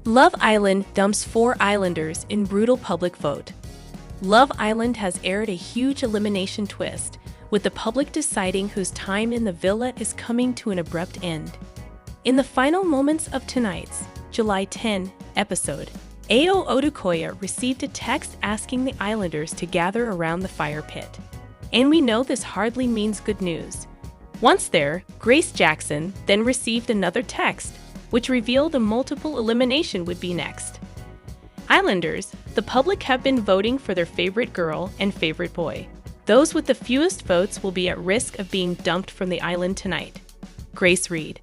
Love Island dumps 4 islanders in brutal public vote. Love Island has aired a huge elimination twist, with the public deciding whose time in the villa is coming to an abrupt end. In the final moments of tonight's July 10 episode, Ao Odukoya received a text asking the islanders to gather around the fire pit. And we know this hardly means good news. Once there, Grace Jackson then received another text, which revealed a multiple elimination would be next. Islanders, the public have been voting for their favorite girl and favorite boy. Those with the fewest votes will be at risk of being dumped from the island tonight. Grace Reed.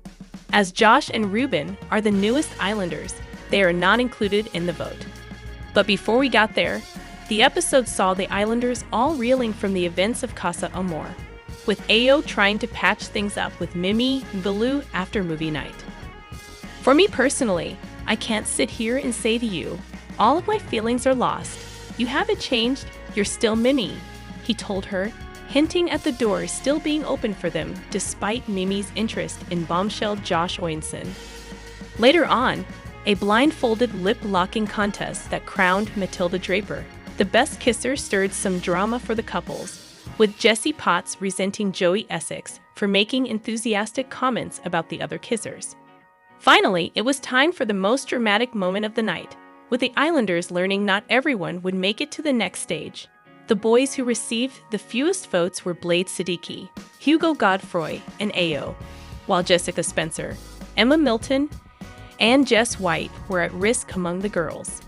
As Josh and Ruben are the newest Islanders, they are not included in the vote. But before we got there, the episode saw the Islanders all reeling from the events of Casa Amor, with Ao trying to patch things up with Mimi and Baloo after movie night. For me personally, I can't sit here and say to you, all of my feelings are lost. You haven't changed, you're still Mimi, he told her, hinting at the door still being open for them despite Mimi's interest in Bombshell Josh Oinson. Later on, a blindfolded lip-locking contest that crowned Matilda Draper the best kisser stirred some drama for the couples, with Jesse Potts resenting Joey Essex for making enthusiastic comments about the other kissers. Finally, it was time for the most dramatic moment of the night, with the Islanders learning not everyone would make it to the next stage. The boys who received the fewest votes were Blade Siddiqui, Hugo Godfrey, and Ao, while Jessica Spencer, Emma Milton, and Jess White were at risk among the girls.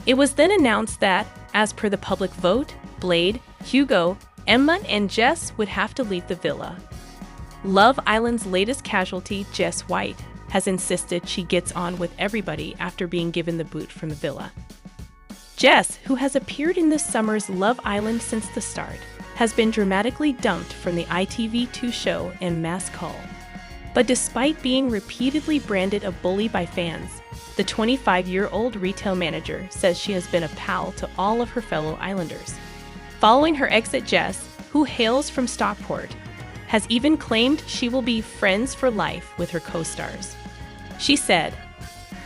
It was then announced that, as per the public vote, Blade, Hugo, Emma, and Jess would have to leave the villa. Love Island's latest casualty, Jess White, has insisted she gets on with everybody after being given the boot from the villa. Jess, who has appeared in this summer's Love Island since the start, has been dramatically dumped from the ITV2 show en masse call. But despite being repeatedly branded a bully by fans, the 25-year-old retail manager says she has been a pal to all of her fellow Islanders. Following her exit, Jess, who hails from Stockport, has even claimed she will be friends for life with her co-stars. She said,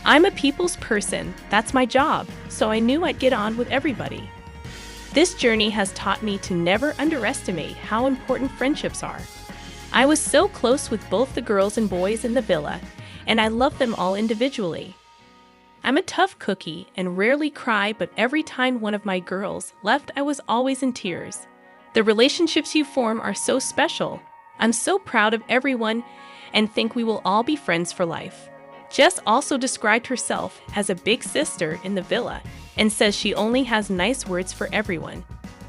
"I'm a people's person, that's my job, so I knew I'd get on with everybody. This journey has taught me to never underestimate how important friendships are. I was so close with both the girls and boys in the villa, and I love them all individually. I'm a tough cookie and rarely cry, but every time one of my girls left, I was always in tears. The relationships you form are so special. I'm so proud of everyone and think we will all be friends for life." Jess also described herself as a big sister in the villa and says she only has nice words for everyone,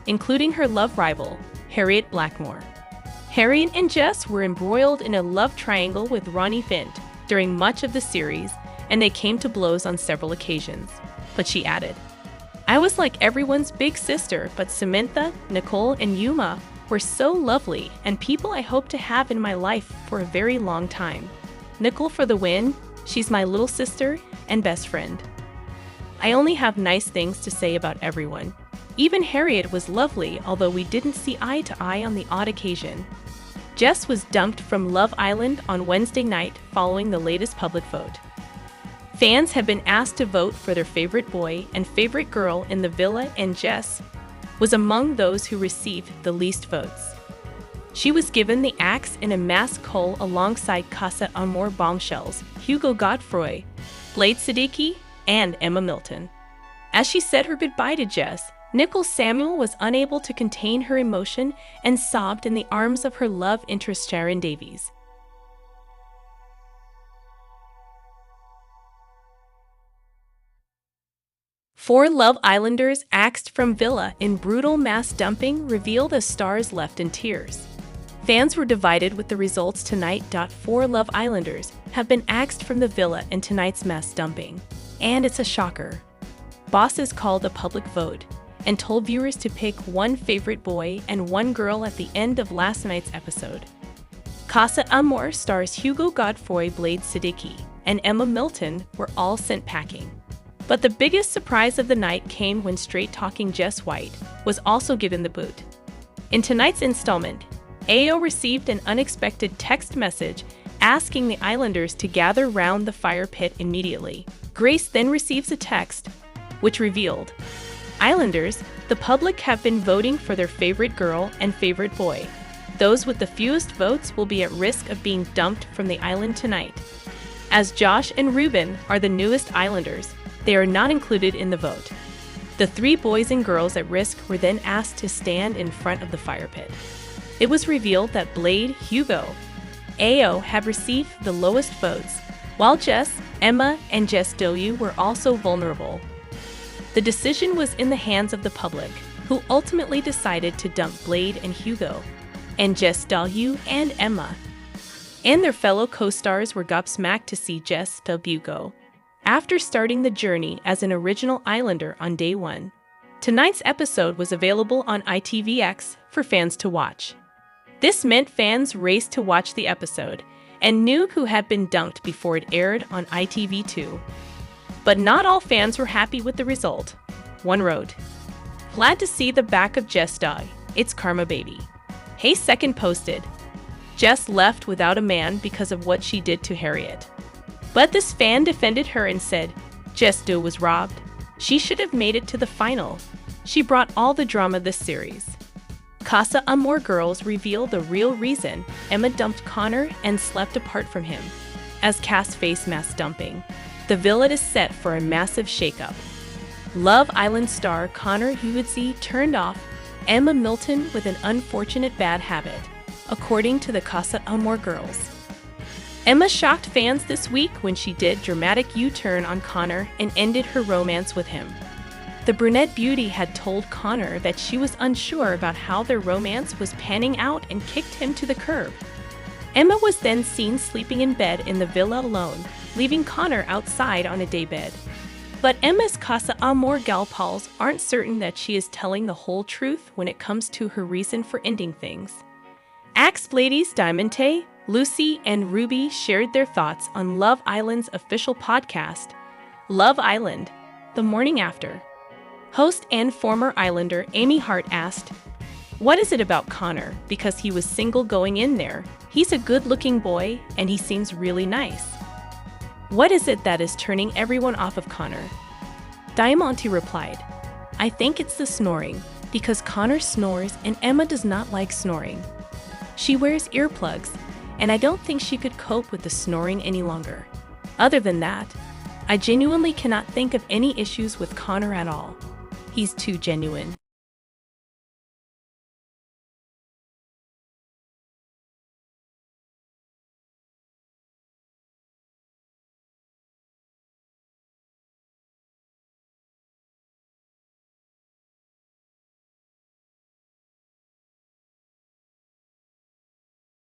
including her love rival, Harriet Blackmore. Harriet and Jess were embroiled in a love triangle with Ronnie Fint during much of the series, and they came to blows on several occasions. But she added, "I was like everyone's big sister, but Samantha, Nicole, and Yuma were so lovely and people I hope to have in my life for a very long time. Nicole for the win, she's my little sister and best friend. I only have nice things to say about everyone. Even Harriet was lovely, although we didn't see eye to eye on the odd occasion." Jess was dumped from Love Island on Wednesday night following the latest public vote. Fans have been asked to vote for their favorite boy and favorite girl in the villa, and Jess was among those who received the least votes. She was given the axe in a mass cull alongside Casa Amor bombshells, Hugo Godfrey, Blade Siddiqui, and Emma Milton. As she said her goodbye to Jess, Nicole Samuel was unable to contain her emotion and sobbed in the arms of her love interest Sharon Davies. Four Love Islanders axed from villa in brutal mass dumping revealed as stars left in tears. Fans were divided with the results tonight. 4 Love Islanders have been axed from the villa in tonight's mass dumping. And it's a shocker. Bosses called a public vote and told viewers to pick one favorite boy and one girl at the end of last night's episode. Casa Amor stars Hugo Godfrey, Blade Siddiqui, and Emma Milton were all sent packing. But the biggest surprise of the night came when straight-talking Jess White was also given the boot. In tonight's installment, Ao received an unexpected text message asking the Islanders to gather round the fire pit immediately, Grace then receives a text, which revealed, "Islanders, the public have been voting for their favorite girl and favorite boy. Those with the fewest votes will be at risk of being dumped from the island tonight. As Josh and Ruben are the newest Islanders, they are not included in the vote." The 3 boys and girls at risk were then asked to stand in front of the fire pit. It was revealed that Blade, Hugo, Ao have received the lowest votes, while Jess, Emma, and Jess W were also vulnerable. The decision was in the hands of the public, who ultimately decided to dump Blade and Hugo, and Jess W and Emma. And their fellow co-stars were gobsmacked to see Jess W go, after starting the journey as an original Islander on day 1. Tonight's episode was available on ITVX for fans to watch. This meant fans raced to watch the episode and knew who had been dunked before it aired on ITV2. But not all fans were happy with the result. One wrote, "Glad to see the back of Jess Dog. It's karma, baby." Hey Second posted, "Jess left without a man because of what she did to Harriet." But this fan defended her and said, "Jess Do was robbed. She should have made it to the final. She brought all the drama this series." Casa Amor girls reveal the real reason Emma dumped Connor and slept apart from him. As cast face mask dumping, the villa is set for a massive shakeup. Love Island star Connor Hewitsey turned off Emma Milton with an unfortunate bad habit, according to the Casa Amor girls. Emma shocked fans this week when she did dramatic U-turn on Connor and ended her romance with him. The brunette beauty had told Connor that she was unsure about how their romance was panning out and kicked him to the curb. Emma was then seen sleeping in bed in the villa alone, leaving Connor outside on a daybed. But Emma's Casa Amor gal pals aren't certain that she is telling the whole truth when it comes to her reason for ending things. Axe ladies Diamante, Lucy, and Ruby shared their thoughts on Love Island's official podcast, Love Island, the morning after. Host and former Islander Amy Hart asked, "What is it about Connor? Because he was single going in there. He's a good-looking boy, and he seems really nice. What is it that is turning everyone off of Connor?" Diamante replied, "I think it's the snoring, because Connor snores and Emma does not like snoring. She wears earplugs, and I don't think she could cope with the snoring any longer. Other than that, I genuinely cannot think of any issues with Connor at all. He's too genuine."